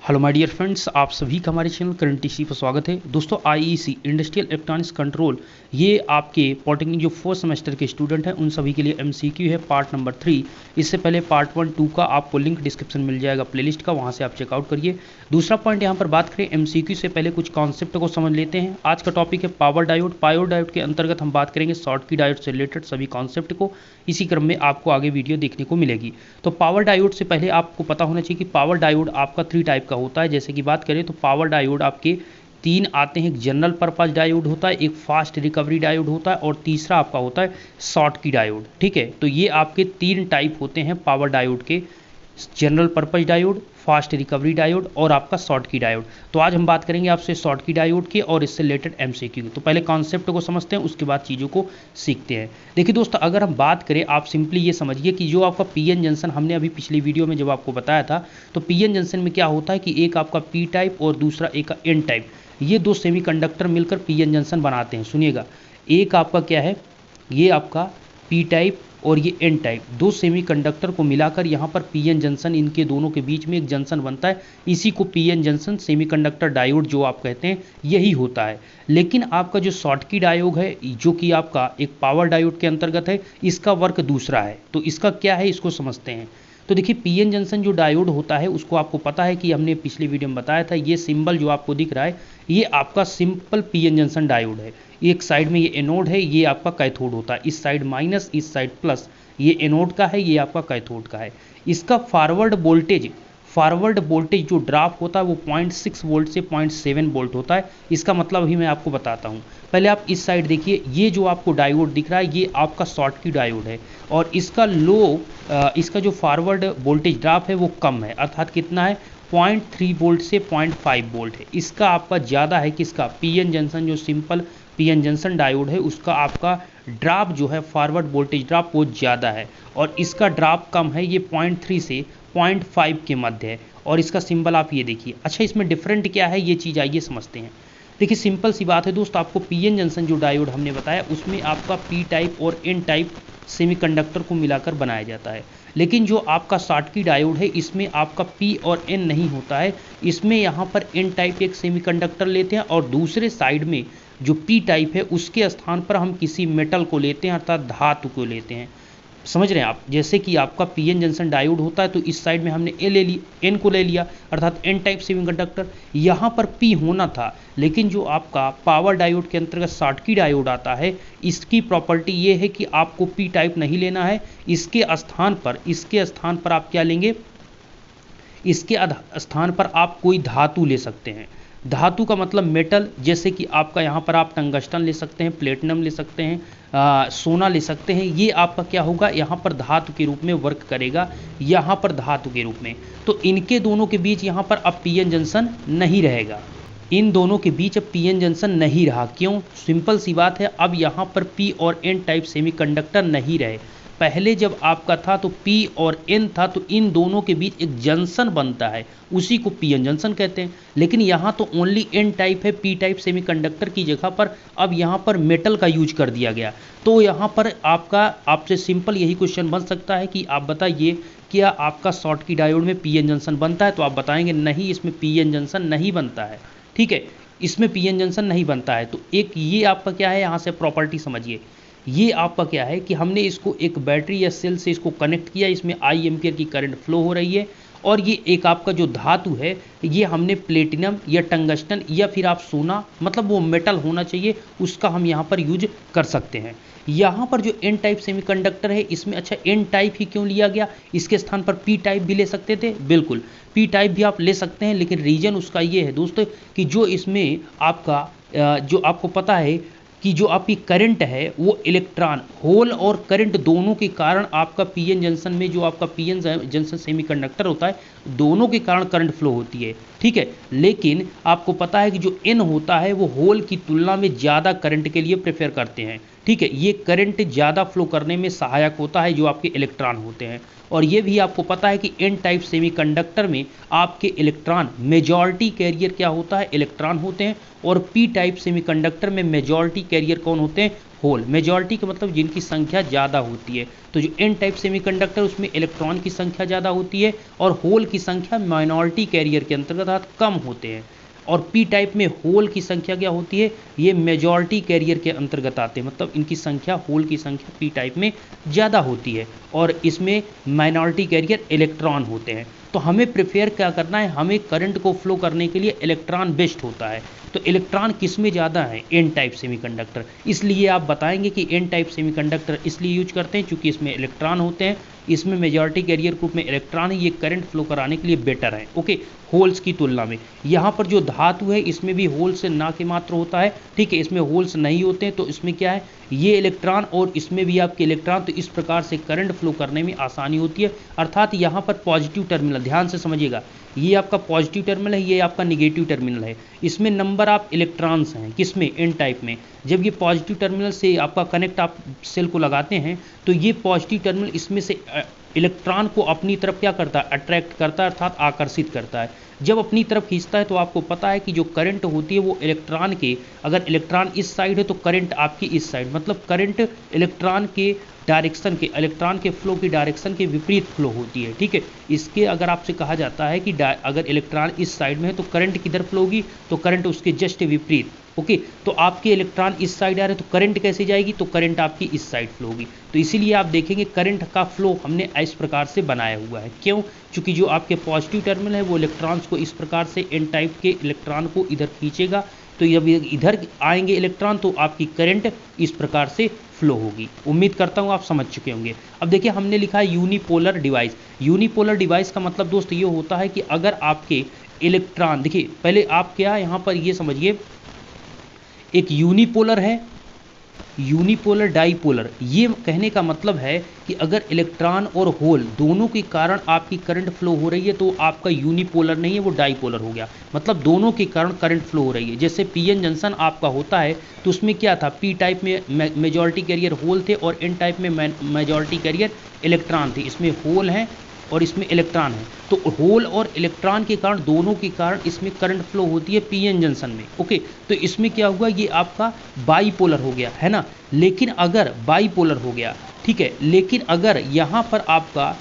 Hello my dear friends, आप सभी का हमारे चैनल करंट टीसी पर स्वागत है। दोस्तों आईईसी इंडस्ट्रियल इलेक्ट्रॉनिक्स कंट्रोल ये आपके पॉलिटेक्निक जो 4th सेमेस्टर के स्टूडेंट हैं उन सभी के लिए एमसीक्यू है पार्ट नंबर 3। इससे पहले पार्ट 1, 2 का आपको लिंक डिस्क्रिप्शन मिल जाएगा प्लेलिस्ट का, वहाँ से आप चेकआउट करिए। दूसरा पॉइंट यहाँ पर बात करें एमसीक्यू से पहले कुछ कॉन्सेप्ट को समझ लेते हैं। आज का टॉपिक है पावर डायोड। पावर डायोड के अंतर्गत हम बात करेंगे शॉर्टकी डायोड से रिलेटेड सभी कॉन्सेप्ट को। इसी क्रम में आपको आगे वीडियो देखने को मिलेगी। तो पावर डायोड से पहले आपको पता होना चाहिए कि पावर डायोड आपका 3 टाइप का होता है। जैसे कि बात करें तो पावर डायोड आपके 3 आते हैं। एक जनरल पर्पस डायोड होता है, एक फास्ट रिकवरी डायोड होता है और तीसरा आपका होता है शॉर्टकी डायोड। ठीक है, तो ये आपके 3 टाइप होते हैं पावर डायोड के, general purpose diode, fast recovery diode और आपका शॉर्टकी डायोड। तो आज हम बात करेंगे आपसे शॉर्टकी डायोड के और इससे रिलेटेड एमसीक्यू की। तो पहले कॉन्सेप्ट को समझते हैं, उसके बाद चीज़ों को सीखते हैं। देखिए दोस्तों, अगर हम बात करें, आप सिंपली ये समझिए कि जो आपका पीएन जंक्शन हमने अभी पिछली वीडियो में जब आपको बताया था, तो पीएन जंक्शन में क्या होता है कि एक आपका पी टाइप और दूसरा एक एन टाइप, ये दो सेमीकंडक्टर मिलकर पीएन जंक्शन बनाते हैं। सुनिएगा, एक आपका क्या है, ये आपका पी टाइप और ये एन टाइप, दो सेमीकंडक्टर को मिलाकर यहाँ पर पीएन जंक्शन, इनके दोनों के बीच में एक जंक्शन बनता है। इसी को पीएन जंक्शन सेमीकंडक्टर डायोड जो आप कहते हैं, यही होता है। लेकिन आपका जो शॉर्टकी डायोड है, जो कि आपका एक पावर डायोड के अंतर्गत है, इसका वर्क दूसरा है। तो इसका क्या है, इसको समझते हैं। तो देखिए, पीएन जंक्शन जो डायोड होता है उसको आपको पता है कि हमने पिछली वीडियो में बताया था। ये सिंबल जो आपको दिख रहा है, ये आपका सिंपल पीएन जंक्शन डायोड है। एक साइड में ये एनोड है, ये आपका कैथोड होता है। इस साइड माइनस, इस साइड प्लस, ये एनोड का है, ये आपका कैथोड का है। इसका फॉरवर्ड वोल्टेज जो ड्रॉप होता है वो 0.6 वोल्ट से 0.7 वोल्ट होता है। इसका मतलब ही मैं आपको बताता हूँ। पहले आप इस साइड देखिए, ये जो आपको डायोड दिख रहा है ये आपका शॉर्टकी डायोड है और इसका इसका जो फॉरवर्ड वोल्टेज ड्रॉप है वो कम है, अर्थात कितना है, 0.3 वोल्ट से 0.5 वोल्ट है। इसका आपका ज़्यादा है, किसका, पीएन जंक्शन जो सिंपल पीएन जंक्शन डायोड है उसका आपका ड्रॉप जो है, फॉरवर्ड वोल्टेज ड्रॉप, वो ज़्यादा है और इसका ड्रॉप कम है, ये 0.3 से 0.5 के मध्य है। और इसका सिंबल आप ये देखिए। अच्छा, इसमें डिफरेंट क्या है, ये चीज़ आइए समझते हैं। देखिए, सिंपल सी बात है दोस्त, आपको पीएन जंक्शन जो डायोड हमने बताया उसमें आपका पी टाइप और एन टाइप सेमीकंडक्टर को मिलाकर बनाया जाता है। लेकिन जो आपका शॉर्टकी डायोड है इसमें आपका पी और एन नहीं होता है। इसमें यहाँ पर एन टाइप एक सेमीकंडक्टर लेते हैं और दूसरे साइड में जो पी टाइप है उसके स्थान पर हम किसी मेटल को लेते हैं, अर्थात धातु को लेते हैं। समझ रहे हैं आप। जैसे कि आपका पीएन जंक्शन डायोड होता है तो इस साइड में हमने एन को ले लिया, अर्थात एन टाइप सेमीकंडक्टर। यहाँ पर पी होना था, लेकिन जो आपका पावर डायोड के अंतर्गत शॉर्टकी डायोड आता है, इसकी प्रॉपर्टी ये है कि आपको पी टाइप नहीं लेना है। इसके स्थान पर आप क्या लेंगे, इसके स्थान पर आप कोई धातु ले सकते हैं। धातु का मतलब मेटल, जैसे कि आपका यहाँ पर आप टंगस्टन ले सकते हैं, प्लेटिनम ले सकते हैं, सोना ले सकते हैं। ये आपका क्या होगा, यहाँ पर धातु के रूप में वर्क करेगा, यहाँ पर धातु के रूप में। तो इनके दोनों के बीच यहाँ पर अब पीएन जंक्शन नहीं रहेगा। इन दोनों के बीच अब पीएन जंक्शन नहीं रहा। क्यों, सिंपल सी बात है, अब यहाँ पर पी और एन टाइप सेमीकंडक्टर नहीं रहे। पहले जब आपका था तो पी और एन था, तो इन दोनों के बीच एक जंक्शन बनता है, उसी को पीएन जंक्शन कहते हैं। लेकिन यहाँ तो ओनली एन टाइप है, पी टाइप सेमीकंडक्टर की जगह पर अब यहाँ पर मेटल का यूज कर दिया गया। तो यहाँ पर आपसे सिंपल यही क्वेश्चन बन सकता है कि आप बताइए, क्या आपका शॉर्टकी डायोड में पीएन जंक्शन बनता है? तो आप बताएंगे नहीं, इसमें पीएन जंक्शन नहीं बनता है। ठीक है, इसमें पीएन जंक्शन नहीं बनता है। तो एक ये आपका क्या है, यहाँ से प्रॉपर्टी समझिए। ये आपका क्या है कि हमने इसको एक बैटरी या सेल से इसको कनेक्ट किया, इसमें आई एम्पियर की करंट फ्लो हो रही है और ये एक आपका जो धातु है, ये हमने प्लेटिनम या टंगस्टन या फिर आप सोना, मतलब वो मेटल होना चाहिए, उसका हम यहाँ पर यूज कर सकते हैं। यहाँ पर जो एन टाइप सेमीकंडक्टर है इसमें, अच्छा एन टाइप ही क्यों लिया गया, इसके स्थान पर पी टाइप भी ले सकते थे। बिल्कुल, पी टाइप भी आप ले सकते हैं, लेकिन रीजन उसका ये है दोस्तों कि जो इसमें आपका जो आपको पता है कि जो आपकी करंट है वो इलेक्ट्रॉन, होल और करंट दोनों के कारण आपका पीएन जंक्शन में, जो आपका पीएन जंक्शन सेमीकंडक्टर होता है, दोनों के कारण करंट फ्लो होती है। ठीक है, लेकिन आपको पता है कि जो एन होता है वो होल की तुलना में ज़्यादा करंट के लिए प्रेफर करते हैं। ठीक है, ये करंट ज़्यादा फ्लो करने में सहायक होता है, जो आपके इलेक्ट्रॉन होते हैं। और ये भी आपको पता है कि एन टाइप सेमीकंडक्टर में आपके इलेक्ट्रॉन, मेजॉरिटी कैरियर क्या होता है, इलेक्ट्रॉन होते हैं, और पी टाइप सेमीकंडक्टर में मेजॉरिटी कैरियर कौन होते हैं? होल। मेजॉरिटी का मतलब जिनकी संख्या ज़्यादा होती है। तो जो एन टाइप सेमीकंडक्टर उसमें इलेक्ट्रॉन की संख्या ज़्यादा होती है और होल की संख्या माइनॉरिटी कैरियर के अंतर्गत कम होते हैं। और पी टाइप में होल की संख्या क्या होती है? ये मेजॉरिटी कैरियर के अंतर्गत आते हैं, मतलब इनकी संख्या, होल की संख्या पी टाइप में ज़्यादा होती है और इसमें माइनॉरिटी कैरियर इलेक्ट्रॉन होते हैं। तो हमें प्रिफेयर क्या करना है? हमें करंट को फ्लो करने के लिए इलेक्ट्रॉन बेस्ट होता है। तो इलेक्ट्रॉन किस में ज़्यादा है? N type semiconductor. इसलिए आप बताएंगे कि एन टाइप सेमीकंडक्टर इसलिए यूज करते हैं क्योंकि इसमें इलेक्ट्रॉन होते हैं, इसमें मेजॉरिटी कैरियर ग्रुप में इलेक्ट्रॉन है, ये करंट फ्लो कराने के लिए बेटर है। ओके, होल्स की तुलना में। यहाँ पर जो धातु है इसमें भी होल्स ना के मात्र होता है, ठीक है, इसमें होल्स नहीं होते हैं, तो इसमें क्या है? ये इलेक्ट्रॉन और इसमें भी आपके इलेक्ट्रॉन, तो इस प्रकार से करंट फ्लो करने में आसानी होती है। अर्थात यहाँ पर पॉजिटिव टर्मिनल, ध्यान से समझिएगा, ये आपका पॉजिटिव टर्मिनल है, ये आपका निगेटिव टर्मिनल है। इसमें नंबर ऑफ इलेक्ट्रॉन्स हैं, किसमें? एन टाइप में। जब ये पॉजिटिव टर्मिनल से आपका कनेक्ट आप सेल को लगाते हैं तो ये पॉजिटिव टर्मिनल इसमें से इलेक्ट्रॉन को अपनी तरफ क्या करता है? अट्रैक्ट करता है, अर्थात आकर्षित करता है। जब अपनी तरफ खींचता है तो आपको पता है कि जो करंट होती है वो इलेक्ट्रॉन के, अगर इलेक्ट्रॉन इस साइड है तो करंट आपकी इस साइड, मतलब करंट इलेक्ट्रॉन के डायरेक्शन के, इलेक्ट्रॉन के फ्लो की डायरेक्शन के विपरीत फ्लो होती है, ठीक है। इसके अगर आपसे कहा जाता है कि अगर इलेक्ट्रॉन इस साइड में है तो करंट किधर फ्लो होगी? तो करंट उसके जस्ट विपरीत। ओके, तो आपके इलेक्ट्रॉन इस साइड आ रहे हैं तो करंट कैसे जाएगी? तो करंट आपकी इस साइड फ्लो होगी। तो इसीलिए आप देखेंगे करंट का फ्लो हमने इस प्रकार से बनाया हुआ है। क्यों? क्योंकि जो आपके पॉजिटिव टर्मिनल है वो इलेक्ट्रॉन्स को इस प्रकार से एन टाइप के इलेक्ट्रॉन को इधर खींचेगा, तो जब इधर आएंगे इलेक्ट्रॉन तो आपकी करंट इस प्रकार से फ्लो होगी। उम्मीद करता हूँ आप समझ चुके होंगे। अब देखिए हमने लिखा है यूनिपोलर डिवाइस। यूनिपोलर डिवाइस का मतलब दोस्त ये होता है कि अगर आपके इलेक्ट्रॉन, देखिए पहले आप क्या यहाँ पर ये समझिए, एक यूनिपोलर है, यूनिपोलर डाईपोलर। ये कहने का मतलब है कि अगर इलेक्ट्रॉन और होल दोनों के कारण आपकी करंट फ्लो हो रही है तो आपका यूनिपोलर नहीं है, वो डाईपोलर हो गया। मतलब दोनों के कारण करंट फ्लो हो रही है। जैसे पीएन जंक्शन आपका होता है तो उसमें क्या था? पी टाइप में मेजॉरिटी कैरियर होल थे और एन टाइप में मेजॉरिटी कैरियर इलेक्ट्रॉन थे। इसमें होल है और इसमें इलेक्ट्रॉन है, तो होल और इलेक्ट्रॉन के कारण, दोनों के कारण इसमें करंट फ्लो होती है पीएन जंक्शन में। ओके, तो इसमें क्या हुआ? ये आपका बाईपोलर हो गया है ना। लेकिन अगर बाईपोलर हो गया, ठीक है, लेकिन अगर यहाँ पर आपका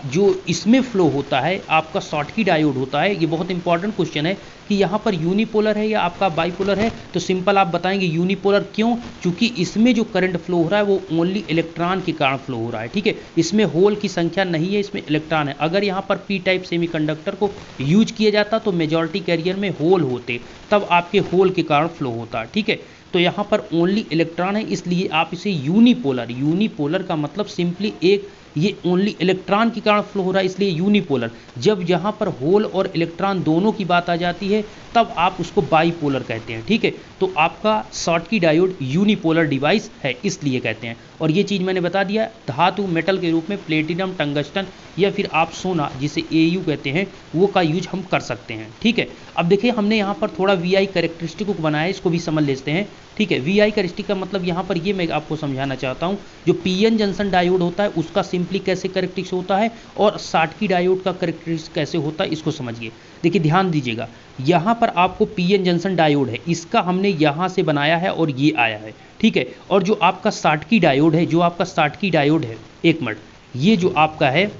जो इसमें फ्लो होता है आपका शॉटकी डायोड होता है, ये बहुत इंपॉर्टेंट क्वेश्चन है कि यहाँ पर यूनिपोलर है या आपका बाईपोलर है, तो सिंपल आप बताएंगे यूनिपोलर। क्यों? क्योंकि इसमें जो करंट फ्लो हो रहा है वो ओनली इलेक्ट्रॉन के कारण फ्लो हो रहा है, ठीक है। इसमें होल की संख्या नहीं है, इसमें इलेक्ट्रॉन है। अगर यहाँ पर पी टाइप सेमीकंडक्टर को यूज किया जाता तो मेजॉरिटी कैरियर में होल होते, तब आपके होल के कारण फ्लो होता, ठीक है। तो यहाँ पर ओनली इलेक्ट्रॉन है, इसलिए आप इसे यूनिपोलर, यूनिपोलर का मतलब सिंपली एक, ये ओनली इलेक्ट्रॉन के कारण फ्लो हो रहा है इसलिए यूनिपोलर। जब यहाँ पर होल और इलेक्ट्रॉन दोनों की बात आ जाती है तब आप उसको बाईपोलर कहते हैं, ठीक है। तो आपका शॉटकी डायोड यूनिपोलर डिवाइस है इसलिए कहते हैं। और ये चीज़ मैंने बता दिया, धातु मेटल के रूप में प्लेटिनम, टंगस्टन या फिर आप सोना जिसे एयू कहते हैं वो का यूज हम कर सकते हैं, ठीक है। अब देखिए हमने यहाँ पर थोड़ा वीआई कैरेक्टरिस्टिक को बनाया है, इसको भी समझ लेते हैं, ठीक है। वीआई कैरेक्टरिस्टिक का मतलब यहाँ पर ये मैं आपको समझाना चाहता हूँ, जो पीएन जंक्शन डायोड होता है उसका सिंपली कैसे कैरेक्टरिस्टिक होता है और शॉटकी डायोड का कैरेक्टरिस्टिक कैसे होता है, इसको समझिए। देखिए ध्यान दीजिएगा, यहाँ पर आपको पीएन जंक्शन डायोड है, इसका हमने यहाँ से बनाया है और ये आया है, ठीक है। और जो आपका शॉटकी डायोड है, जो आपका शॉटकी डायोड है, एक मिनट, ये जो आपका है,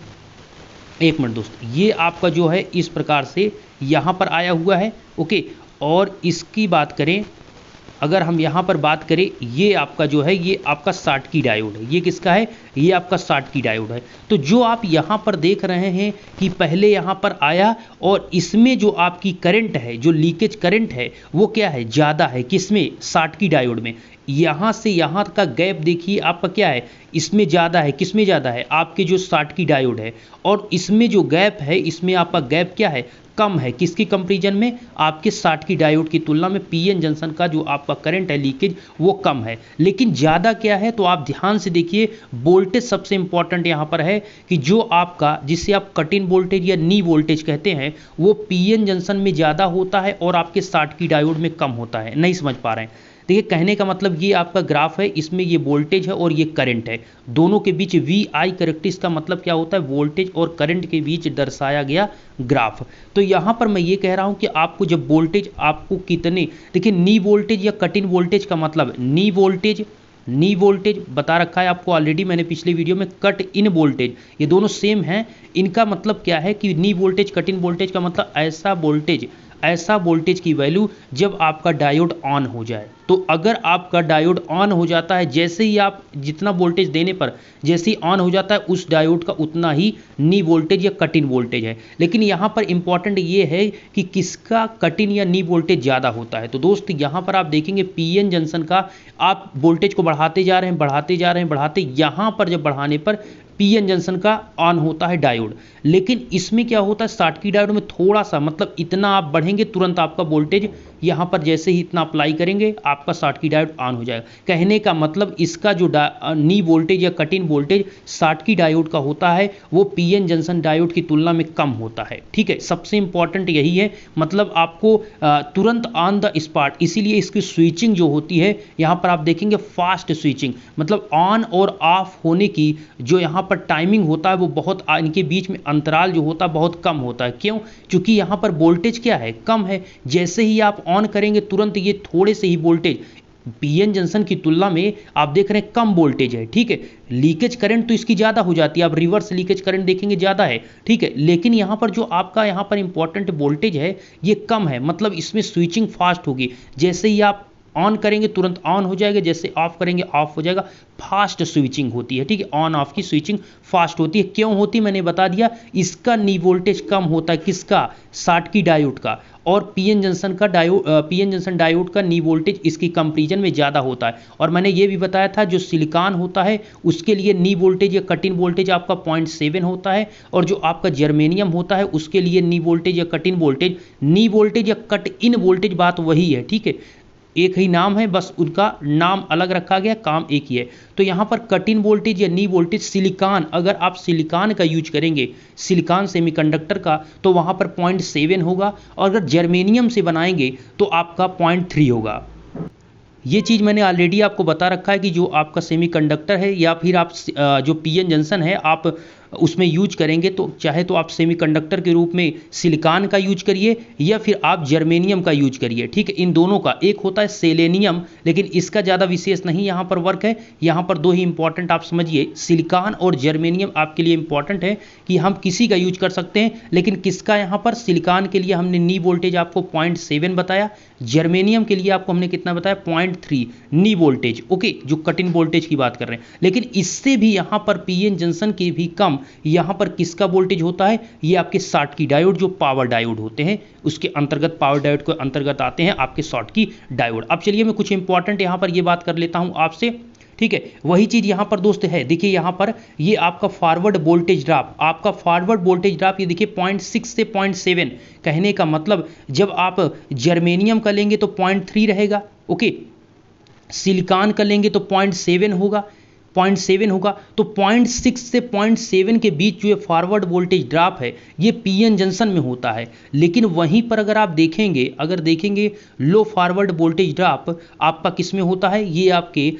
एक मिनट दोस्त, ये आपका जो है इस प्रकार से यहाँ पर आया हुआ है, ओके। और इसकी बात करें, अगर हम यहाँ पर बात करें, ये आपका जो है ये आपका शॉटकी डायोड है। ये किसका है? ये आपका शॉटकी डायोड है। तो जो आप यहाँ पर देख रहे हैं कि पहले यहाँ पर आया और इसमें जो आपकी करंट है, जो लीकेज करंट है वो क्या है? ज़्यादा है। किसमें? शॉटकी डायोड में। यहाँ से यहाँ का गैप देखिए आपका क्या है? इसमें ज़्यादा है। किसमें ज़्यादा है? आपके जो शॉटकी डायोड है। और इसमें जो गैप है, इसमें आपका गैप क्या है? कम है। किसकी कंपैरिजन में? आपके शॉटकी डायोड की तुलना में पीएन जंक्शन का जो आपका करंट है लीकेज वो कम है। लेकिन ज़्यादा क्या है? तो आप ध्यान से देखिए, वोल्टेज सबसे इंपॉर्टेंट यहाँ पर है कि जो आपका, जिसे आप कट इन वोल्टेज या नी वोल्टेज कहते हैं, वो पीएन जंक्शन में ज़्यादा होता है और आपके शॉटकी डायोड में कम होता है। नहीं समझ पा रहे हैं? देखिए कहने का मतलब ये आपका ग्राफ है, इसमें ये वोल्टेज है और ये करंट है, दोनों के बीच वी आई करेक्टरिस्टिक का मतलब क्या होता है, वोल्टेज और करंट के बीच दर्शाया गया ग्राफ। तो यहाँ पर मैं ये कह रहा हूँ कि आपको जब वोल्टेज आपको कितने, देखिए नी वोल्टेज या कट इन वोल्टेज का मतलब नी वोल्टेज बता रखा है आपको ऑलरेडी मैंने पिछले वीडियो में, कट इन वोल्टेज ये दोनों सेम हैं। इनका मतलब क्या है कि नी वोल्टेज कट इन वोल्टेज का मतलब ऐसा वोल्टेज की वैल्यू जब आपका डायोड ऑन हो जाए। तो अगर आपका डायोड ऑन हो जाता है, जैसे ही आप जितना वोल्टेज देने पर जैसे ही ऑन हो जाता है उस डायोड का उतना ही नी वोल्टेज या कट इन वोल्टेज है। लेकिन यहाँ पर इंपॉर्टेंट ये है कि किसका कट इन या नी वोल्टेज ज़्यादा होता है। तो दोस्त यहाँ पर आप देखेंगे पीएन जंक्शन का आप वोल्टेज को बढ़ाते जा रहे हैं, यहाँ पर जब बढ़ाने पर पीएन जंक्शन का ऑन होता है डायोड। लेकिन इसमें क्या होता है, शॉटकी डायोड में थोड़ा सा मतलब इतना आप बढ़ेंगे तुरंत आपका वोल्टेज यहाँ पर जैसे ही इतना अप्लाई करेंगे आपका शॉटकी डायोड ऑन हो जाएगा। कहने का मतलब इसका जो नी वोल्टेज या cut in voltage Schottky diode का होता है वो पीएन जंक्शन डायोड की तुलना में कम होता है। ठीक है, सबसे इंपॉर्टेंट यही है, मतलब आपको तुरंत ऑन द स्पॉट, इसीलिए इसकी स्विचिंग जो होती है यहाँ पर आप देखेंगे फास्ट स्विचिंग, मतलब ऑन और ऑफ होने की जो यहाँ पर टाइमिंग होता है वो बहुत, इनके बीच में अंतराल जो होता है बहुत कम होता है। क्यों? क्योंकि यहाँ पर वोल्टेज क्या है, कम है। जैसे ही आप ऑन करेंगे तुरंत ये थोड़े से ही वोल्टेज पीएन जंक्शन की तुलना में आप देख रहे हैं कम वोल्टेज है। ठीक है, लीकेज करंट तो इसकी ज़्यादा हो जाती है, आप रिवर्स लीकेज करंट देखेंगे ज़्यादा है। ठीक है, लेकिन यहाँ पर जो आपका यहाँ पर इंपॉर्टेंट वोल्टेज है ये कम है, मतलब इसमें स्विचिंग फास्ट होगी। जैसे ही आप ऑन करेंगे तुरंत ऑन हो जाएगा, जैसे ऑफ करेंगे ऑफ हो जाएगा, फास्ट स्विचिंग होती है। ठीक है, ऑन ऑफ की स्विचिंग फास्ट होती है। क्यों होती मैंने बता दिया, इसका नी वोल्टेज कम होता है, किसका, शॉटकी डायोड का, और पीएन जंक्शन डायोड का नी वोल्टेज इसकी कंपैरिजन में ज़्यादा होता है। और मैंने ये भी बताया था जो सिलिकॉन होता है उसके लिए नी वोल्टेज या कट इन वोल्टेज आपका 0.7 होता है, और जो आपका जर्मेनियम होता है उसके लिए नी वोल्टेज या कट इन वोल्टेज या कट इन वोल्टेज बात वही है। ठीक है, एक ही नाम है, बस उनका नाम अलग रखा गया, काम एक ही है। तो यहाँ पर कट इन वोल्टेज या नी वोल्टेज सिलिकॉन, अगर आप सिलिकॉन का यूज करेंगे, सिलिकॉन सेमीकंडक्टर का, तो वहाँ पर 0.7 होगा, और अगर जर्मेनियम से बनाएंगे तो आपका 0.3 होगा। ये चीज़ मैंने ऑलरेडी आपको बता रखा है कि जो आपका सेमीकंडक्टर है या फिर आप जो पीएन जंक्शन है आप उसमें यूज करेंगे तो चाहे तो आप सेमीकंडक्टर के रूप में सिलिकॉन का यूज करिए या फिर आप जर्मेनियम का यूज करिए। ठीक है, इन दोनों का, एक होता है सेलेनियम, लेकिन इसका ज़्यादा विशेष नहीं यहाँ पर वर्क है। यहाँ पर दो ही इंपॉर्टेंट आप समझिए, सिलिकॉन और जर्मेनियम आपके लिए इंपॉर्टेंट है कि हम किसी का यूज कर सकते हैं, लेकिन किसका, यहाँ पर सिलिकॉन के लिए हमने नी वोल्टेज आपको 0.7 बताया, जर्मेनियम के लिए आपको हमने कितना बताया, 0.3 नी वोल्टेज। ओके, जो कट इन वोल्टेज की बात कर रहे हैं, लेकिन इससे भी यहाँ पर पीएन जंक्शन के भी कम यहां पर किसका वोल्टेज होता है, ये आपके शॉटकी डायोड, जो पावर डायोड होते हैं उसके अंतर्गत, पावर डायोड के अंतर्गत आते हैं आपके शॉटकी डायोड। अब चलिए मैं कुछ इंपॉर्टेंट यहां पर ये बात कर लेता हूं आपसे। ठीक है, वही चीज यहां पर दोस्त है, देखिए यहां पर ये आपका फॉरवर्ड वोल्टेज ड्रॉप, ये देखिए 0.6 से 0.7, कहने का मतलब जब आप जर्मेनियम का लेंगे तो 0.3 रहेगा। ओके, सिलिकॉन का लेंगे तो 0.7 होगा, तो 0.6 से 0.7 के बीच जो फॉरवर्ड वोल्टेज ड्रॉप है ये पीएन जंक्शन में होता है। लेकिन वहीं पर अगर आप देखेंगे लो फॉरवर्ड वोल्टेज ड्रॉप आपका किस में होता है, ये आपके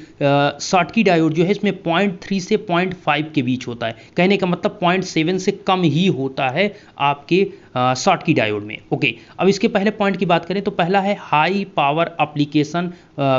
शॉटकी डायोड जो है इसमें 0.3 से 0.5 के बीच होता है। कहने का मतलब 0.7 से कम ही होता है आपके शॉटकी डायोड में। ओके, अब इसके पहले पॉइंट की बात करें तो पहला है high power application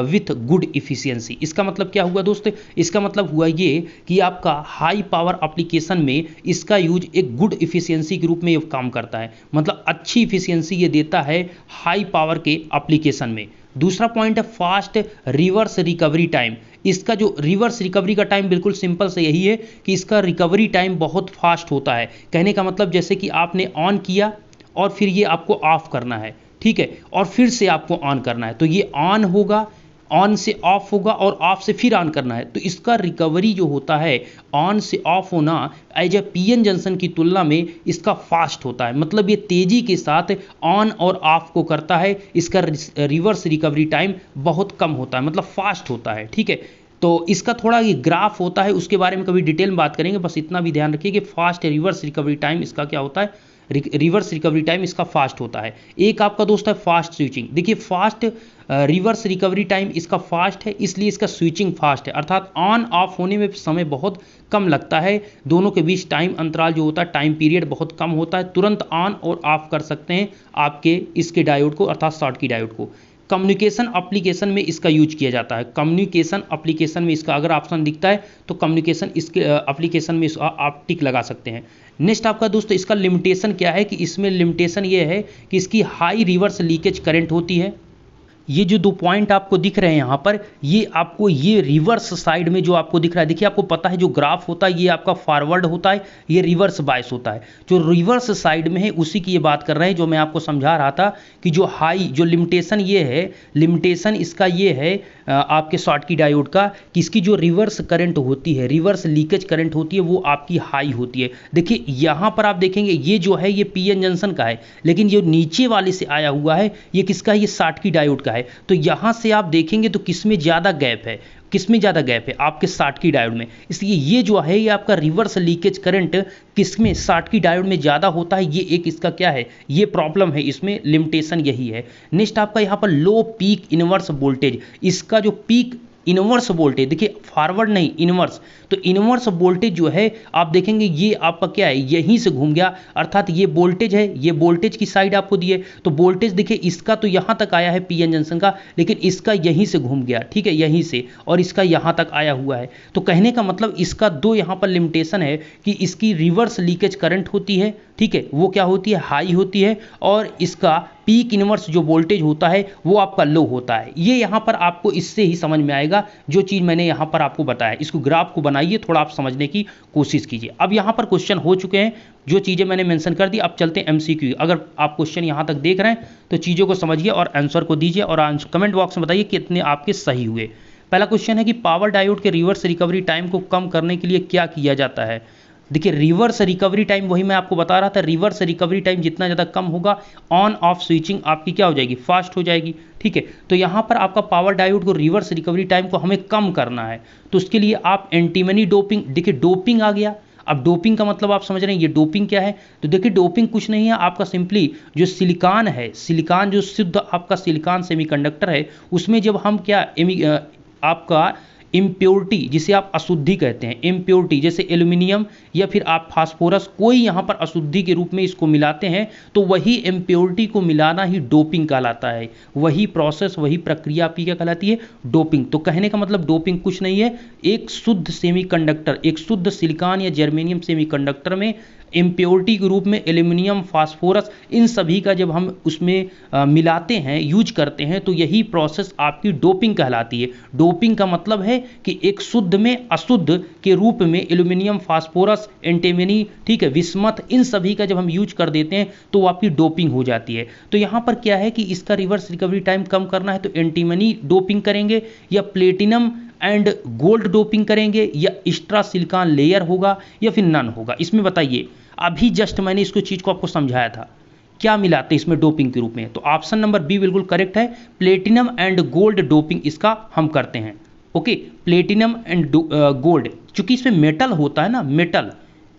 with good efficiency. इसका मतलब क्या हुआ दोस्त, इसका मतलब हुआ ये कि आपका हाई पावर एप्लीकेशन में इसका यूज एक गुड इफिशियंसी के रूप में ये काम करता है, मतलब अच्छी इफिशियंसी ये देता है हाई पावर के एप्लीकेशन में। दूसरा पॉइंट है फास्ट रिवर्स रिकवरी टाइम। इसका जो रिवर्स रिकवरी का टाइम बिल्कुल सिंपल से यही है कि इसका रिकवरी टाइम बहुत फास्ट होता है। कहने का मतलब जैसे कि आपने ऑन किया और फिर ये आपको ऑफ करना है, ठीक है, और फिर से आपको ऑन करना है, तो ये ऑन होगा, ऑन से ऑफ होगा और ऑफ से फिर ऑन करना है। तो इसका रिकवरी जो होता है ऑन से ऑफ होना एज ए पीएन जंक्शन की तुलना में इसका फास्ट होता है, मतलब ये तेजी के साथ ऑन और ऑफ को करता है। इसका रिवर्स रिकवरी टाइम बहुत कम होता है, मतलब फास्ट होता है। ठीक है, तो इसका थोड़ा ये ग्राफ होता है, उसके बारे में कभी डिटेल में बात करेंगे, बस इतना भी ध्यान रखिए कि फास्ट रिवर्स रिकवरी टाइम इसका क्या होता है, रिवर्स रिकवरी टाइम इसका फास्ट होता है। एक आपका दोस्त है फास्ट स्विचिंग। देखिए फास्ट रिवर्स रिकवरी टाइम इसका फास्ट है, इसलिए इसका स्विचिंग फास्ट है, अर्थात ऑन ऑफ होने में समय बहुत कम लगता है। दोनों के बीच टाइम अंतराल जो होता है, टाइम पीरियड बहुत कम होता है, तुरंत ऑन और ऑफ कर सकते हैं आपके इसके डायोड को, अर्थात शॉर्टकी डायोड को। कम्युनिकेशन एप्लीकेशन में इसका यूज किया जाता है। कम्युनिकेशन एप्लीकेशन में इसका अगर ऑप्शन दिखता है तो कम्युनिकेशन इसके एप्लीकेशन में आप टिक लगा सकते हैं। नेक्स्ट आपका दोस्तों इसका लिमिटेशन क्या है कि इसमें लिमिटेशन ये है कि इसकी हाई रिवर्स लीकेज करंट होती है। ये जो 2 पॉइंट आपको दिख रहे हैं यहाँ पर, ये आपको ये रिवर्स साइड में जो आपको दिख रहा है, देखिए आपको पता है जो ग्राफ होता है ये आपका फॉरवर्ड होता है, ये रिवर्स बायस होता है। जो रिवर्स साइड में है उसी की ये बात कर रहे हैं, जो मैं आपको समझा रहा था कि जो हाई जो लिमिटेशन ये है, लिमिटेशन इसका ये है आपके शॉर्टकी डायोड का कि इसकी जो रिवर्स करंट होती है, रिवर्स लीकेज करंट होती है, वो आपकी हाई होती है। देखिए यहाँ पर आप देखेंगे ये जो है ये पीएन जंक्शन का है, लेकिन जो नीचे वाले से आया हुआ है ये किसका है, ये शॉर्टकी डायोड का है। तो यहां से आप देखेंगे तो किसमें ज्यादा गैप है, किसमें ज्यादा गैप है, आपके शॉर्टकी डायोड में। इसलिए ये जो है ये आपका रिवर्स लीकेज करंट किसमें, शॉर्टकी डायोड में ज्यादा होता है। ये एक इसका क्या है, ये प्रॉब्लम है, इसमें लिमिटेशन यही है। नेक्स्ट आपका यहां पर लो पीक इनवर्स वोल्टेज, इसका जो पीक इनवर्स वोल्टेज, देखिए फॉरवर्ड नहीं इनवर्स, तो इनवर्स वोल्टेज जो है आप देखेंगे ये आपका क्या है, यहीं से घूम गया, अर्थात ये वोल्टेज है, ये वोल्टेज की साइड आपको दी है, तो वोल्टेज देखिए इसका तो यहां तक आया है पीएन जंक्शन का, लेकिन इसका यहीं से घूम गया, ठीक है, यहीं से, और इसका यहां तक आया हुआ है। तो कहने का मतलब इसका दो यहां पर लिमिटेशन है कि इसकी रिवर्स लीकेज करंट होती है, ठीक है, वो क्या होती है, हाई होती है, और इसका पीक इनवर्स जो वोल्टेज होता है वो आपका लो होता है। ये यहां पर आपको इससे ही समझ में आएगा जो चीज मैंने यहां पर आपको बताया। इसको ग्राफ को बनाइए, थोड़ा आप समझने की कोशिश कीजिए। अब यहां पर क्वेश्चन हो चुके हैं, जो चीजें मैंने मेंशन कर दी। अब चलते हैं एमसीक्यू। अगर आप क्वेश्चन यहां तक देख रहे हैं तो चीजों को समझिए और आंसर को दीजिए, और कमेंट बॉक्स में बताइए कितने आपके सही हुए। पहला क्वेश्चन है कि पावर डायोड के रिवर्स रिकवरी टाइम को कम करने के लिए क्या किया जाता है। देखिए रिवर्स रिकवरी टाइम, वही मैं आपको बता रहा था, रिवर्स रिकवरी टाइम जितना ज़्यादा कम होगा, ऑन ऑफ स्विचिंग आपकी क्या हो जाएगी, फास्ट हो जाएगी, ठीक है। तो यहाँ पर आपका पावर डायोड को रिवर्स रिकवरी टाइम को हमें कम करना है, तो उसके लिए आप एंटीमनी डोपिंग, देखिए डोपिंग आ गया। अब डोपिंग का मतलब आप समझ रहे हैं, ये डोपिंग क्या है, तो देखिए डोपिंग कुछ नहीं है, आपका सिंपली जो सिलिकॉन है, सिलिकॉन जो शुद्ध आपका सिलिकॉन सेमीकंडक्टर है, उसमें जब हम क्या आपका इम्प्योरिटी, जिसे आप अशुद्धि कहते हैं, इम्प्योरिटी जैसे एल्यूमिनियम या फिर आप फास्फोरस, कोई यहाँ पर अशुद्धि के रूप में इसको मिलाते हैं, तो वही इम्प्योरिटी को मिलाना ही डोपिंग कहलाता है। वही प्रोसेस, वही प्रक्रिया आपकी क्या कहलाती है, डोपिंग। तो कहने का मतलब डोपिंग कुछ नहीं है, एक शुद्ध सेमीकंडक्टर, एक शुद्ध सिलिकॉन या जर्मेनियम सेमीकंडक्टर में इम्प्योरिटी के रूप में एल्यूमिनियम, फास्फोरस, इन सभी का जब हम उसमें मिलाते हैं, यूज करते हैं, तो यही प्रोसेस आपकी डोपिंग कहलाती है। डोपिंग का मतलब है कि एक शुद्ध में अशुद्ध के रूप में एल्यूमिनियम, फास्फोरस, एंटीमनी, ठीक है, विस्मथ, इन सभी का जब हम यूज कर देते हैं तो वो आपकी डोपिंग हो जाती है। तो यहाँ पर क्या है कि इसका रिवर्स रिकवरी टाइम कम करना है, तो एंटीमनी डोपिंग करेंगे, या प्लेटिनम एंड गोल्ड डोपिंग करेंगे, या एक्स्ट्रा सिलिकॉन लेयर होगा, या फिर नन होगा। इसमें बताइए, अभी जस्ट मैंने इसको चीज को आपको समझाया था, क्या मिलाते हैं इसमें डोपिंग के रूप में। तो ऑप्शन नंबर बी बिल्कुल करेक्ट है, प्लेटिनम एंड गोल्ड डोपिंग इसका हम करते हैं। ओके, प्लेटिनम एंड गोल्ड, चूंकि इसमें मेटल होता है ना,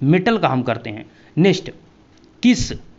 मेटल का हम करते हैं। नेक्स्ट,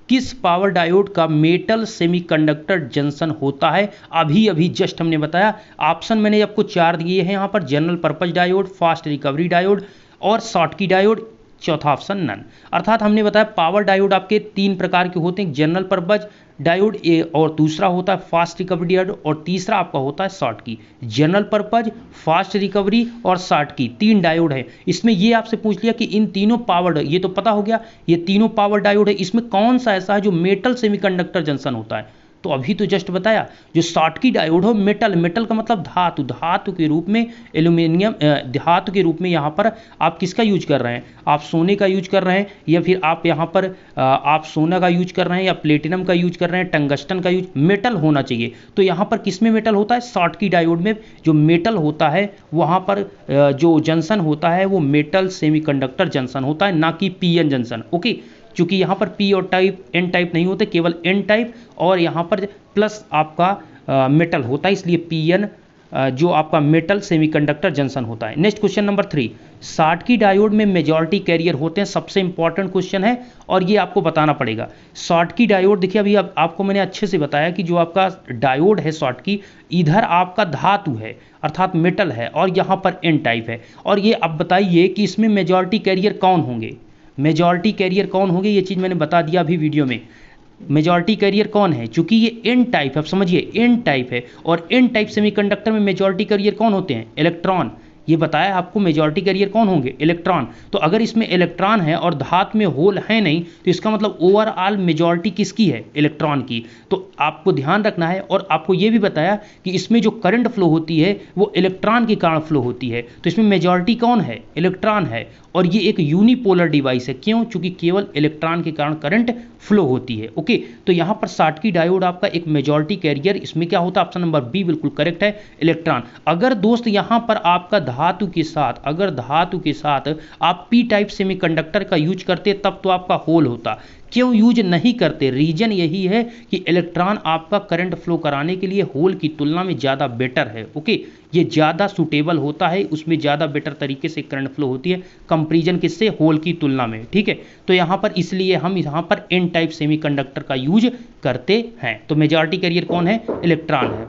किस पावर डायोड का मेटल सेमीकंडक्टर जंक्शन होता है, अभी जस्ट हमने बताया। ऑप्शन मैंने आपको 4 दिए हैं यहाँ पर, general purpose diode, fast recovery diode और शॉर्टकी डायोड, चौथा ऑप्शन नन। अर्थात हमने बताया पावर डायोड आपके 3 प्रकार के होते हैं, जनरल पर्पज डायोड और दूसरा होता है फास्ट रिकवरी डायोड, और तीसरा आपका होता है Schottky. General purpose, fast recovery और शॉर्टकी 3 डायोड है। इसमें ये आपसे पूछ लिया कि इन तीनों पावर, ये तो पता हो गया ये तीनों पावर डायोड है, इसमें कौन सा ऐसा है जो मेटल सेमीकंडक्टर जंक्शन होता है। तो अभी तो जस्ट बताया, जो शॉर्टकी डायोड हो, मेटल का मतलब धातु के रूप में, एल्यूमिनियम धातु के रूप में यहाँ पर आप किसका यूज कर रहे हैं, आप सोने का यूज कर रहे हैं, या फिर आप यहाँ पर आप सोना का यूज कर रहे हैं, या प्लेटिनम का यूज कर रहे हैं, टंगस्टन का यूज, मेटल होना चाहिए। तो यहाँ पर किस में मेटल होता है, शॉर्टकी डायोड में जो मेटल होता है, वहाँ पर जो जंक्शन होता है वो मेटल सेमीकंडक्टर जंक्शन होता है, ना कि पीएन जंक्शन। ओके, क्योंकि यहाँ पर पी और एन टाइप नहीं होते, केवल एन टाइप, और यहाँ पर प्लस आपका मेटल होता है, इसलिए पीएन जो आपका मेटल सेमीकंडक्टर जंक्शन होता है। Next question number 3, Schottky diode में मेजॉरिटी कैरियर होते हैं, सबसे इंपॉर्टेंट क्वेश्चन है और ये आपको बताना पड़ेगा। शॉटकी डायोड देखिए, अभी अब आपको मैंने अच्छे से बताया कि जो आपका डायोड है शॉटकी, इधर आपका धातु है अर्थात मेटल है और यहाँ पर एन टाइप है। और ये अब बताइए कि इसमें मेजॉरिटी कैरियर कौन होंगे, मेजॉरिटी कैरियर कौन होंगे, ये चीज़ मैंने बता दिया अभी वीडियो में। मेजॉरिटी कैरियर कौन है, चूंकि ये एन टाइप है, अब समझिए एन टाइप है, और एन टाइप सेमीकंडक्टर में मेजॉरिटी कैरियर कौन होते हैं, इलेक्ट्रॉन। ये बताया आपको मेजॉरिटी कैरियर कौन होंगे, इलेक्ट्रॉन। तो अगर इसमें इलेक्ट्रॉन है और धातु में होल है नहीं, तो इसका मतलब ओवरऑल मेजॉरिटी किसकी है, इलेक्ट्रॉन की। तो आपको ध्यान रखना है, और आपको ये भी बताया कि इसमें जो करंट फ्लो होती है वो इलेक्ट्रॉन के कारण फ्लो होती है। तो इसमें मेजॉरिटी कौन है, इलेक्ट्रॉन है, और ये एक यूनिपोलर डिवाइस है। क्यों, क्योंकि केवल इलेक्ट्रॉन के कारण करंट फ्लो होती है। ओके, तो यहाँ पर शॉटकी डायोड आपका एक मेजॉरिटी कैरियर, इसमें क्या होता है, ऑप्शन नंबर बी बिल्कुल करेक्ट है, इलेक्ट्रॉन। अगर दोस्त यहाँ पर आपका धातु के साथ, अगर धातु के साथ आप पी टाइप सेमीकंडक्टर का यूज करते तब तो आपका होल होता। क्यों यूज नहीं करते, रीजन यही है कि इलेक्ट्रॉन आपका करंट फ्लो कराने के लिए होल की तुलना में ज़्यादा बेटर है। ओके, ये ज़्यादा सूटेबल होता है, उसमें ज़्यादा बेटर तरीके से करंट फ्लो होती है कंपैरिजन किससे, होल की तुलना में। ठीक है, तो यहाँ पर इसलिए हम यहाँ पर एन टाइप सेमीकंडक्टर का यूज करते हैं। तो मेजॉरिटी कैरियर कौन है, इलेक्ट्रॉन है।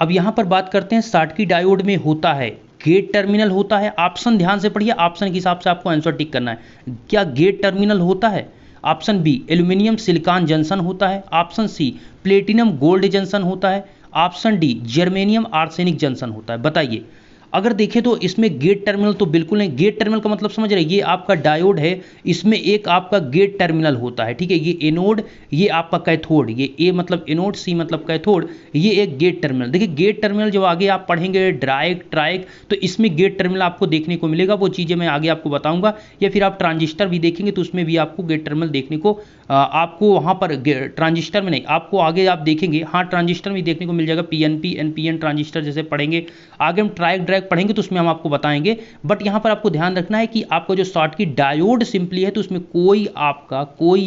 अब यहाँ पर बात करते हैं शॉटकी डायोड में होता है गेट टर्मिनल होता है। ऑप्शन ध्यान से पढ़िए, ऑप्शन के हिसाब से आपको आंसर टिक करना है। क्या गेट टर्मिनल होता है, option B aluminium silicon junction होता है, option C platinum gold junction होता है, option D germanium arsenic junction होता है। बताइए, अगर देखें तो इसमें गेट टर्मिनल तो बिल्कुल नहीं। गेट टर्मिनल का मतलब समझ रहे हैं, ये आपका डायोड है, इसमें एक आपका गेट टर्मिनल होता है। ठीक है, ये एनोड, ये आपका कैथोड, ये ए मतलब एनोड, सी मतलब कैथोड, ये एक गेट टर्मिनल। देखिए गेट टर्मिनल जब आगे आप पढ़ेंगे डायरेक्ट ट्राइक, तो इसमें गेट टर्मिनल आपको देखने को मिलेगा, वो चीज़ें मैं आगे आपको बताऊंगा। या फिर आप ट्रांजिस्टर भी देखेंगे तो उसमें भी आपको गेट टर्मिनल देखने को आपको वहाँ पर ट्रांजिस्टर में नहीं, आपको आगे आप देखेंगे, हाँ ट्रांजिस्टर में देखने को मिल जाएगा, पीएनपी एनपीएन ट्रांजिस्टर जैसे पढ़ेंगे आगे हम ट्राइक ड्राइक पढ़ेंगे तो उसमें हम आपको बताएंगे। बट यहाँ पर आपको ध्यान रखना है कि आपको जो शॉटकी डायोड सिंपली है तो उसमें कोई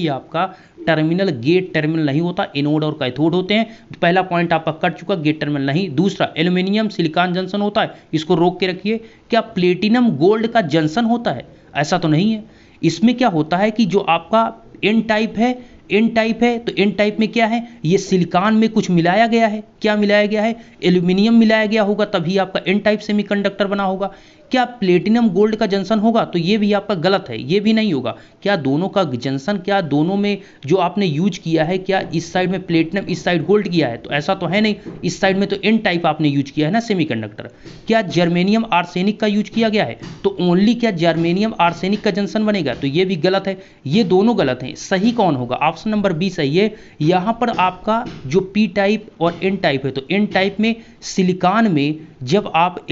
आपका टर्मिनल गेट टर्मिनल नहीं होता, एनोड और कैथोड होते हैं। तो पहला पॉइंट आपका कट चुका, गेट टर्मिनल नहीं। दूसरा एल्यूमिनियम सिलिकॉन जंक्शन होता है, इसको रोक के रखिए। क्या प्लेटिनम गोल्ड का जंक्शन होता है, ऐसा तो नहीं है। इसमें क्या होता है कि जो आपका एन टाइप है, एन टाइप है तो एन टाइप में क्या है, ये सिलिकॉन में कुछ मिलाया गया है। क्या मिलाया गया है, एल्यूमिनियम मिलाया गया होगा, तभी आपका एन टाइप सेमीकंडक्टर बना होगा। क्या प्लेटिनम गोल्ड का जंक्शन होगा, तो ये भी आपका गलत है, ये भी नहीं होगा। क्या दोनों का जंक्शन, क्या दोनों में जो आपने यूज किया है, क्या इस साइड में प्लेटिनम इस साइड गोल्ड किया है, तो ऐसा तो है नहीं। इस साइड में तो एन टाइप आपने यूज किया है ना सेमीकंडक्टर। क्या जर्मेनियम आर्सेनिक का यूज किया गया है, तो ओनली क्या जर्मेनियम आर्सेनिक का जंक्शन बनेगा, तो ये भी गलत है। ये दोनों गलत हैं, सही कौन होगा, ऑप्शन नंबर बी सही है। यहाँ पर आपका जो पी टाइप और एन टाइप है, तो एन टाइप में सिलिकॉन में जब आप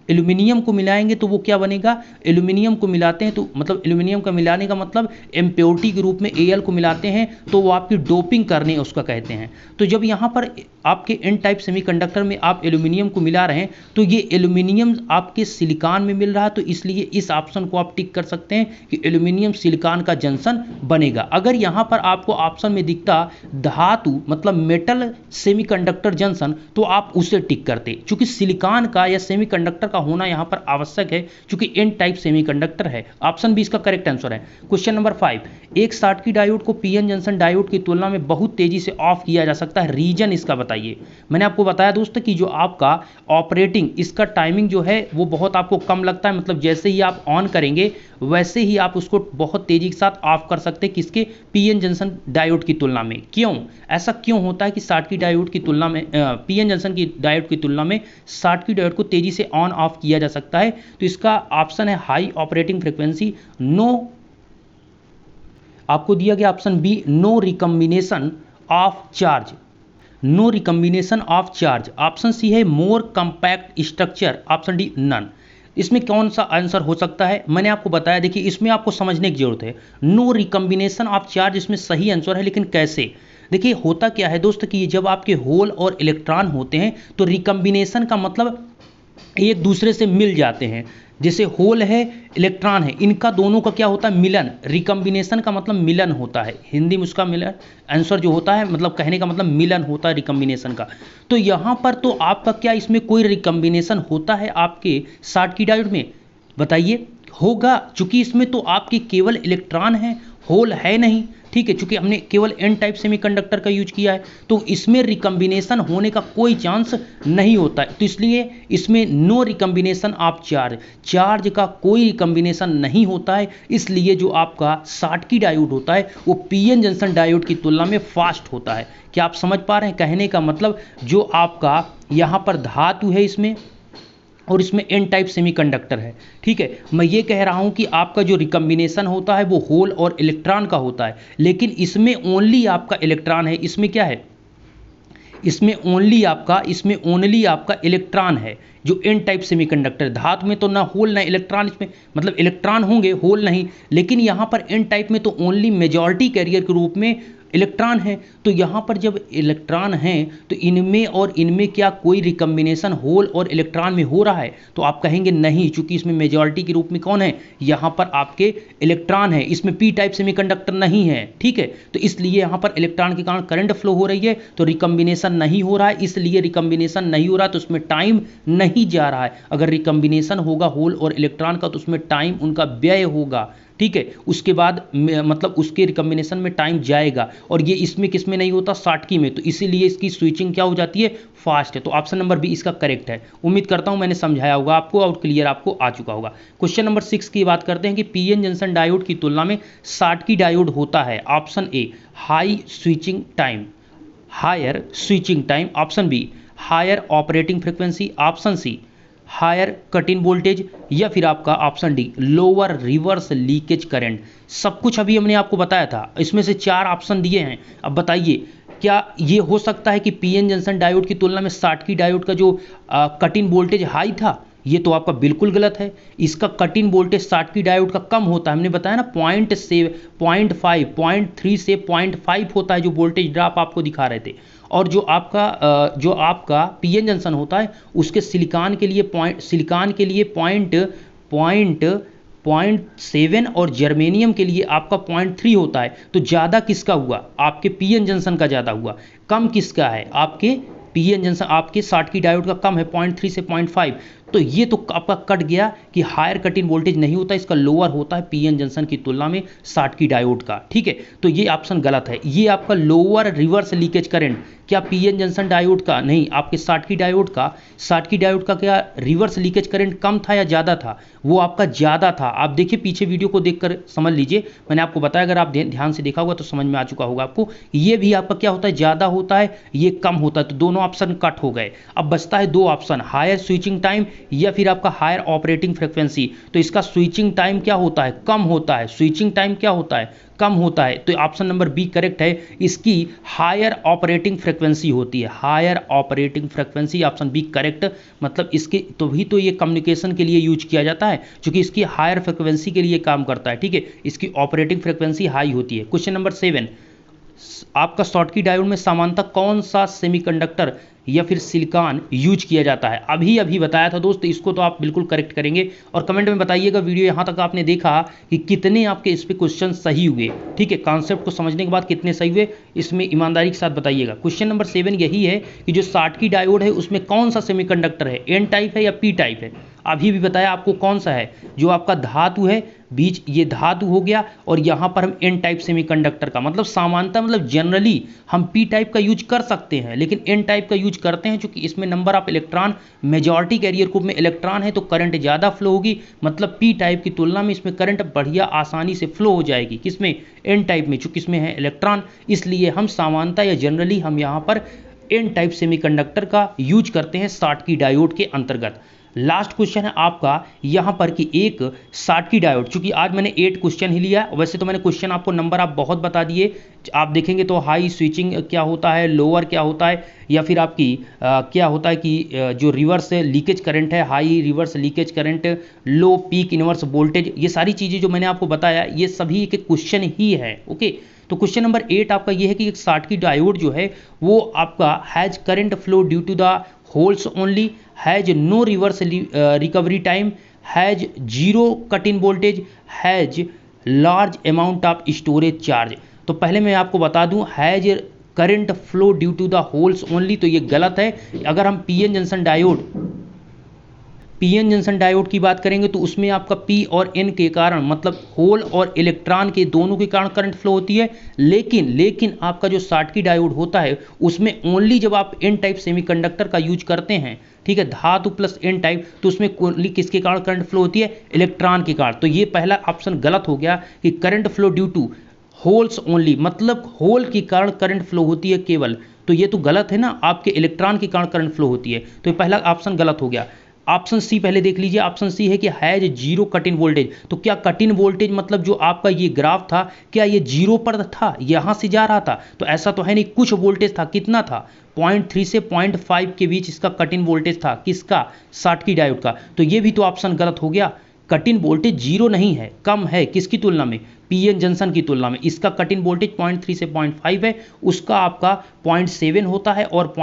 एल्यूमिनियम को मिलाएंगे तो वो क्या बनेगा, एल्यूमिनियम को मिलाते हैं तो मतलब एल्यूमिनियम का मिलाने का मतलब इम्प्योरिटी के रूप में Al को मिलाते हैं तो वो आपकी डोपिंग करने उसका कहते हैं। तो जब यहाँ पर आपके एन टाइप सेमीकंडक्टर में आप एल्यूमिनियम को मिला रहे हैं तो ये एल्यूमिनियम आपके सिलिकॉन में मिल रहा है, तो इसलिए इस ऑप्शन को आप टिक कर सकते हैं कि एल्यूमिनियम सिलिकॉन का जंक्शन बनेगा। अगर यहाँ पर आपको ऑप्शन में दिखता धातु मतलब मेटल सेमीकंडक्टर जंक्शन, तो आप उसे टिक करते, क्योंकि सिलिकॉन का या सेमीकंडक्टर होना यहां पर आवश्यक है, क्योंकि एन टाइप सेमीकंडक्टर है। ऑप्शन बी इसका करेक्ट आंसर है। क्वेश्चन नंबर 5, एक शॉटकी डायोड को पीएन जंक्शन डायोड की तुलना में बहुत तेजी से ऑफ किया जा सकता है, रीजन इसका बताइए। मैंने आपको बताया दोस्तों कि जो आपका ऑपरेटिंग इसका टाइमिंग जो है वो बहुत आपको कम लगता है, मतलब जैसे ही आप ऑन करेंगे वैसे ही आप उसको बहुत तेजी के साथ ऑफ कर सकते हैं, किसके, पीएन जंक्शन डायोड की तुलना में। क्यों ऐसा क्यों होता है कि शॉटकी डायोड की तुलना में पीएन जंक्शन की डायोड की तुलना में शॉटकी डायोड को तेजी से ऑन ऑफ किया जा सकता है, तो इसका ऑप्शन है हाई ऑपरेटिंग फ्रीक्वेंसी, नो। आपको दिया गया option B no recombination of charge, no recombination of charge. Option C है more compact structure, option D none. इसमें कौन सा आंसर हो सकता है, मैंने आपको बताया। देखिए इसमें आपको समझने की जरूरत है, नो रिकम्बिनेशन ऑफ चार्ज इसमें सही आंसर है, लेकिन कैसे। देखिए होता क्या है दोस्त कि जब आपके होल और इलेक्ट्रॉन होते हैं तो रिकम्बिनेशन का मतलब एक दूसरे से मिल जाते हैं। जैसे होल है, इलेक्ट्रॉन है, इनका दोनों का क्या होता है, मिलन। रिकम्बिनेशन का मतलब मिलन होता है, हिंदी में उसका मिलन आंसर जो होता है, मतलब कहने का मतलब मिलन होता है रिकम्बिनेशन का। तो यहाँ पर तो आपका क्या इसमें कोई रिकम्बिनेशन होता है आपके शॉर्टकी डायोड में, बताइए। होगा, चूंकि इसमें तो आपके केवल इलेक्ट्रॉन है, होल है नहीं, ठीक है। चूंकि हमने केवल एन टाइप सेमीकंडक्टर का यूज किया है, तो इसमें रिकम्बिनेशन होने का कोई चांस नहीं होता है। तो इसलिए इसमें no recombination of charge, charge का कोई रिकम्बिनेशन नहीं होता है। इसलिए जो आपका शॉर्टकी डायोड होता है वो पीएन जंक्शन डायोड की तुलना में फास्ट होता है। क्या आप समझ पा रहे हैं? कहने का मतलब जो आपका यहाँ पर धातु है इसमें, और इसमें एन टाइप सेमीकंडक्टर है, ठीक है। मैं ये कह रहा हूँ कि आपका जो रिकम्बिनेशन होता है वो होल और इलेक्ट्रॉन का होता है, लेकिन इसमें ओनली आपका इलेक्ट्रॉन है। इसमें क्या है, इसमें ओनली आपका इलेक्ट्रॉन है, जो एन टाइप सेमीकंडक्टर। धातु में तो ना होल ना इलेक्ट्रॉन, इसमें मतलब इलेक्ट्रॉन होंगे, होल नहीं। लेकिन यहाँ पर एन टाइप में तो ओनली मेजॉरिटी कैरियर के रूप में इलेक्ट्रॉन है। तो यहाँ पर जब इलेक्ट्रॉन हैं तो इनमें और इनमें क्या कोई रिकम्बिनेशन होल और इलेक्ट्रॉन में हो रहा है? तो आप कहेंगे नहीं, चूंकि इसमें मेजॉरिटी के रूप में कौन है, यहाँ पर आपके इलेक्ट्रॉन है, इसमें पी टाइप सेमीकंडक्टर नहीं है, ठीक है। तो इसलिए यहाँ पर इलेक्ट्रॉन के कारण करंट फ्लो हो रही है, तो रिकम्बिनेशन नहीं हो रहा है। इसलिए रिकम्बिनेशन नहीं हो रहा तो उसमें टाइम नहीं जा रहा है। अगर रिकम्बिनेशन होगा होल और इलेक्ट्रॉन का तो उसमें टाइम उनका व्यय होगा, ठीक है। उसके बाद मतलब उसके रिकम्बिनेशन में टाइम जाएगा, और ये इसमें किस में नहीं होता, शॉर्टकी में। तो इसीलिए इसकी स्विचिंग क्या हो जाती है, फास्ट है। तो ऑप्शन नंबर बी इसका करेक्ट है। उम्मीद करता हूं मैंने समझाया होगा आपको और क्लियर आपको आ चुका होगा। क्वेश्चन नंबर 6 की बात करते हैं कि पीएन जंक्शन डायोड की तुलना में शॉर्टकी डायोड होता है। Option A high switching time, higher switching time. Option B higher operating frequency. Option C higher cut in voltage, या फिर आपका option D lower reverse leakage current. सब कुछ अभी हमने आपको बताया था, इसमें से 4 ऑप्शन दिए हैं। अब बताइए क्या ये हो सकता है कि पीएन जंक्शन डायोड की तुलना में शॉर्टकी डायोड का जो कट इन वोल्टेज हाई था? ये तो आपका बिल्कुल गलत है। इसका cut in voltage Schottky diode का कम होता है। हमने बताया ना 0.3 से 0.5 होता है जो वोल्टेज ड्रॉप आपको दिखा रहे थे। और जो आपका पीएन जंक्शन होता है उसके सिलिकॉन के लिए पॉइंट 7 और जर्मेनियम के लिए आपका 0.3 होता है। तो ज़्यादा किसका हुआ, आपके पीएन जंक्शन का ज़्यादा हुआ। कम किसका है, आपके पीएन जंक्शन, आपके शॉर्टकी डायोड का कम है 0.3 से 0.5। तो ये तो आपका कट गया कि हायर कट इन वोल्टेज नहीं होता, इसका लोअर होता है पीएन जंक्शन की तुलना में शॉर्टकी डायोड का, ठीक है। तो ये ऑप्शन गलत है। ये आपका लोअर रिवर्स लीकेज करंट, क्या पीएन जंक्शन डायोड का नहीं, आपके शॉर्टकी डायोड का क्या रिवर्स लीकेज करंट कम था या ज़्यादा था? वो आपका ज़्यादा था। आप देखिए पीछे वीडियो को देखकर समझ लीजिए, मैंने आपको बताया, अगर आप ध्यान से देखा होगा तो समझ में आ चुका होगा आपको। ये भी आपका क्या होता है, ज़्यादा होता है, ये कम होता है। तो दोनों ऑप्शन कट हो गए। अब बचता है 2 ऑप्शन, हायर स्विचिंग टाइम या फिर आपका हायर ऑपरेटिंग फ्रिक्वेंसी। तो इसका स्विचिंग टाइम क्या होता है, कम होता है। स्विचिंग टाइम क्या होता है, कम होता है। तो ऑप्शन नंबर बी करेक्ट है। इसकी हायर ऑपरेटिंग फ्रिक्वेंसी होती है, higher operating frequency, option B correct. मतलब इसके तो भी तो ये कम्युनिकेशन के लिए यूज किया जाता है, क्योंकि इसकी हायर फ्रिक्वेंसी के लिए काम करता है, ठीक है। इसकी ऑपरेटिंग फ्रिक्वेंसी हाई होती है। क्वेश्चन नंबर 7, आपका शॉर्टकी डायोड में सामान्यतः कौन सा सेमीकंडक्टर या फिर सिलिकॉन यूज किया जाता है? अभी बताया था दोस्त, इसको तो आप बिल्कुल करेक्ट करेंगे और कमेंट में बताइएगा वीडियो यहाँ तक आपने देखा कि कितने आपके इस पे क्वेश्चन सही हुए, ठीक है। कॉन्सेप्ट को समझने के बाद कितने सही हुए इसमें ईमानदारी के साथ बताइएगा। क्वेश्चन नंबर 7 यही है कि जो शॉर्टकी डायोड है उसमें कौन सा सेमीकंडक्टर है, एन टाइप है या पी टाइप है? अभी भी बताया आपको कौन सा है, जो आपका धातु है बीच, ये धातु हो गया, और यहाँ पर हम एन टाइप सेमीकंडक्टर का मतलब सामान्यतः मतलब जनरली हम पी टाइप का यूज कर सकते हैं, लेकिन एन टाइप का यूज करते हैं क्योंकि इसमें number of electron majority carrier group में इलेक्ट्रॉन है, तो करंट ज़्यादा फ्लो होगी। मतलब पी टाइप की तुलना में इसमें करंट बढ़िया आसानी से फ्लो हो जाएगी। किसमें, एन टाइप में, चूंकि इसमें है इलेक्ट्रॉन, इसलिए हम सामान्यतः या जनरली हम यहाँ पर एन टाइप सेमीकंडक्टर का यूज करते हैं शॉर्टकी डायोड के अंतर्गत। लास्ट क्वेश्चन है आपका यहाँ पर कि एक शॉर्टकी डायोड, चूंकि आज मैंने 8 क्वेश्चन ही लिया, वैसे तो मैंने क्वेश्चन आपको नंबर आप बहुत बता दिए। आप देखेंगे तो हाई स्विचिंग क्या होता है, लोअर क्या होता है, या फिर आपकी क्या होता है कि जो रिवर्स लीकेज करंट है, हाई रिवर्स लीकेज करंट, लो पीक इनवर्स वोल्टेज, ये सारी चीज़ें जो मैंने आपको बताया ये सभी एक क्वेश्चन ही है, ओके। तो क्वेश्चन नंबर 8 आपका ये है कि एक शॉर्टकी डायोड जो है वो आपका has current flow due to the holes only, has no reverse recovery time, has zero cut in voltage, has large amount of storage charge. तो पहले मैं आपको बता दूं, has current flow due to the holes only, तो ये गलत है। अगर हम पीएन जंक्शन डायोड की बात करेंगे तो उसमें आपका पी और एन के कारण, मतलब होल और इलेक्ट्रॉन के दोनों के कारण करंट फ्लो होती है। लेकिन आपका जो शॉटकी डायोड होता है उसमें ओनली जब आप एन टाइप सेमीकंडक्टर का यूज करते हैं, ठीक है, धातु प्लस एन टाइप, तो उसमें ओनली किसके कारण करंट फ्लो होती है? इलेक्ट्रॉन के कारण। तो ये पहला ऑप्शन गलत हो गया कि current flow due to holes only, मतलब होल के कारण करंट फ्लो होती है केवल, तो ये तो गलत है ना, आपके इलेक्ट्रॉन के कारण करंट फ्लो होती है। तो ये पहला ऑप्शन गलत हो गया। ऑप्शन सी पहले देख लीजिए, ऑप्शन सी है कि has zero cut in voltage. तो क्या कट इन वोल्टेज मतलब जो आपका ये ग्राफ था, क्या ये जीरो पर था, यहां से जा रहा था? तो ऐसा तो है नहीं, कुछ वोल्टेज था। कितना था? 0.3 से 0.5 के बीच इसका कट इन वोल्टेज था। किसका? शॉटकी डायोड का। तो ये भी तो ऑप्शन गलत हो गया। कट इन वोल्टेज जीरो नहीं है, कम है। किसकी तुलना में? पीएन जंक्शन की तुलना में। इसका कट इन वोल्टेज 0.3 से 0.5 है, उसका आपका 0.7 होता है, और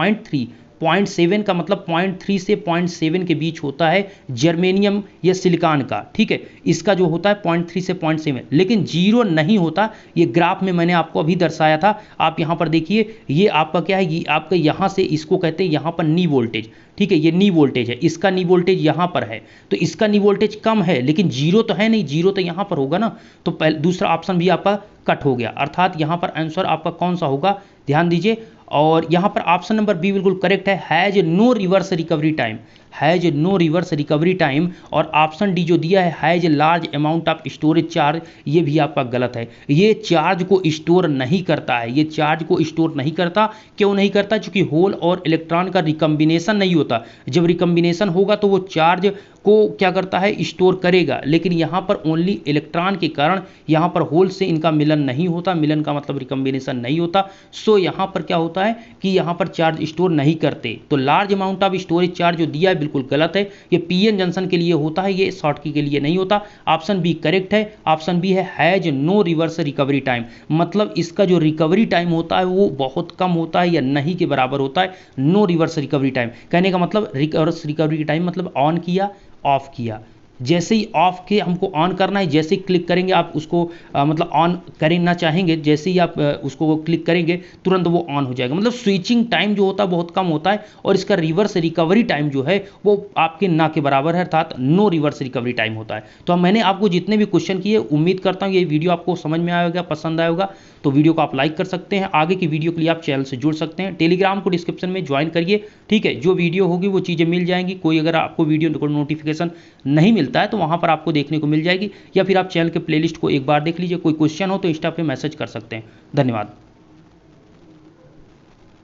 0.7 का मतलब 0.3 से 0.7 के बीच होता है जर्मेनियम या सिलिकॉन का, ठीक है। इसका जो होता है 0.3 से 0.7, लेकिन जीरो नहीं होता। ये ग्राफ में मैंने आपको अभी दर्शाया था, आप यहाँ पर देखिए, ये आपका क्या है, ये आपका यहाँ से इसको कहते हैं यहाँ पर नी वोल्टेज, ठीक है, ये नी वोल्टेज है, इसका नी वोल्टेज यहाँ पर है, तो इसका नी वोल्टेज कम है, लेकिन जीरो तो है नहीं, जीरो तो यहाँ पर होगा ना। तो पहले दूसरा ऑप्शन भी आपका कट हो गया, अर्थात यहाँ पर आंसर आपका कौन सा होगा, ध्यान दीजिए। और यहाँ पर ऑप्शन नंबर बी बिल्कुल करेक्ट है, has no reverse recovery time, has no reverse recovery time. और ऑप्शन डी जो दिया है, has large amount of storage charge, ये भी आपका गलत है। ये चार्ज को स्टोर नहीं करता है, ये चार्ज को स्टोर नहीं करता। क्यों नहीं करता? क्योंकि होल और इलेक्ट्रॉन का रिकम्बिनेशन नहीं होता। जब रिकम्बिनेशन होगा तो वो चार्ज को क्या करता है? स्टोर करेगा। लेकिन यहाँ पर ओनली इलेक्ट्रॉन के कारण यहाँ पर होल से इनका मिलन नहीं होता, मिलन का मतलब रिकम्बिनेशन नहीं होता। सो यहाँ पर क्या होता है कि यहाँ पर चार्ज स्टोर नहीं करते। तो large amount of storage charge जो दिया है बिल्कुल गलत है, ये पीएन जंक्शन के लिए होता है, ये शॉटकी के लिए नहीं होता। ऑप्शन बी करेक्ट है। ऑप्शन बी है has no reverse recovery time, मतलब इसका जो रिकवरी टाइम होता है वो बहुत कम होता है या नहीं के बराबर होता है। नो रिवर्स रिकवरी टाइम कहने का मतलब रिवर्स रिकवरी टाइम मतलब ऑन किया, ऑफ किया, जैसे ही ऑफ के हमको ऑन करना है, जैसे ही क्लिक करेंगे आप उसको मतलब ऑन करना चाहेंगे, जैसे ही आप उसको क्लिक करेंगे तुरंत वो ऑन हो जाएगा। मतलब स्विचिंग टाइम जो होता है बहुत कम होता है, और इसका रिवर्स रिकवरी टाइम जो है वो आपके ना के बराबर है, अर्थात नो रिवर्स रिकवरी टाइम होता है। तो मैंने आपको जितने भी क्वेश्चन किए, उम्मीद करता हूँ ये वीडियो आपको समझ में आएगा, पसंद आएगा। तो वीडियो को आप लाइक कर सकते हैं, आगे की वीडियो के लिए आप चैनल से जुड़ सकते हैं। टेलीग्राम को डिस्क्रिप्शन में ज्वाइन करिए, ठीक है, जो वीडियो होगी वो चीज़ें मिल जाएंगी। कोई अगर आपको वीडियो को नोटिफिकेशन नहीं मिलता है तो वहाँ पर आपको देखने को मिल जाएगी, या फिर आप चैनल के प्लेलिस्ट को एक बार देख लीजिए। कोई क्वेश्चन हो तो इंस्टा पे मैसेज कर सकते हैं। धन्यवाद।